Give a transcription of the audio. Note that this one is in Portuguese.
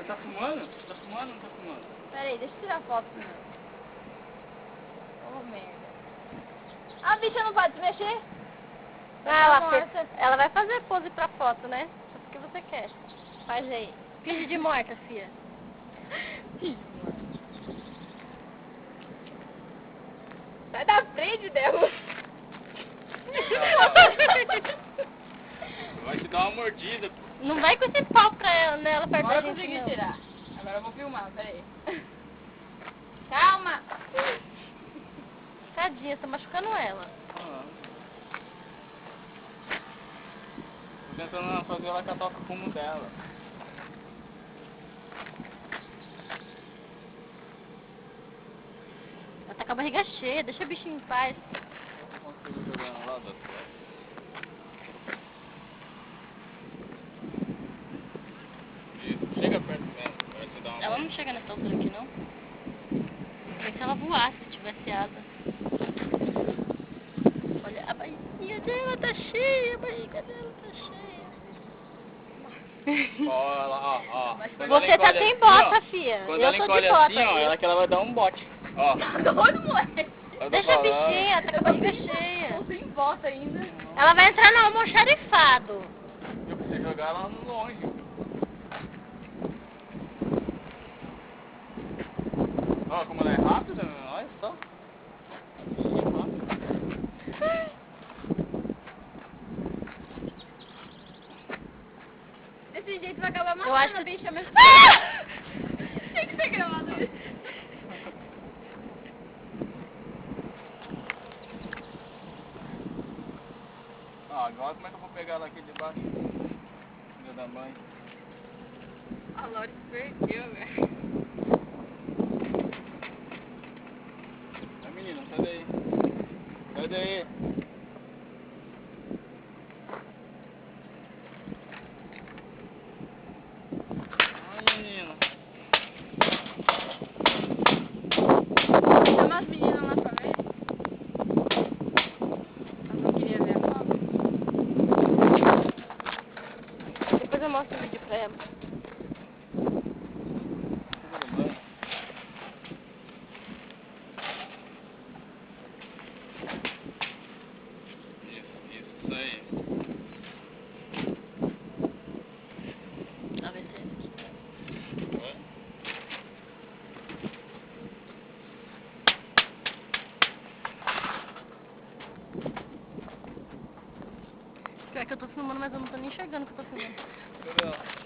Você tá fumando? Tá fumando ou não tá fumando? Pera aí, deixa eu tirar foto primeiro. Oh, merda. A bicha não pode se mexer? Ela vai fazer pose pra foto, né? O que você quer? Faz aí. Finge de morta, fia. Sai da frente dela. Vai te dar uma mordida, pô. Não vai com esse pau pra ela, né? Ela perto Agora da eu gente, consegui não. tirar. Agora eu vou filmar, pera aí. Calma. Tadinha, tá machucando ela. Tô tentando fazer ela catar o fumo dela. Ela tá com a barriga cheia, deixa o bichinho em paz. Eu consigo jogar ela lá da frente. Isso, chega perto mesmo, pra te dar uma Ela não chega nessa altura aqui, não. Queria que ela voasse, se tivesse asa. Olha, a barriguinha dela tá cheia, a barriga dela tá cheia. Ó. Você tá sem bota, fia. Quando Eu ela tô de encolhe bota. assim, ó, ela que ela vai dar um bote. Ó. Doido, moleque. Eu tô Deixa a falando. bichinha, tá com a barriga cheia. Tô sem bota ainda. Ela vai entrar no almoxarifado. Eu preciso jogar ela longe. Ó, como ela é rápida, olha só. Desse jeito vai acabar Eu acho matando a que- bicha mesmo. Tem que ser gravado isso. Ah, agora como é que eu vou pegar ela aqui debaixo? Filha da mãe. A Lori se perdeu, velho. Vai, menina, sai daí. Sai daí. Ai, menina. Chama as meninas lá pra ver. Mas não queria ver a foto. Depois eu mostro o vídeo pra ela. Isso aí. A ver se... Oi? Pior que eu tô filmando, mas eu não tô nem enxergando o que eu tô filmando. Cadê ela?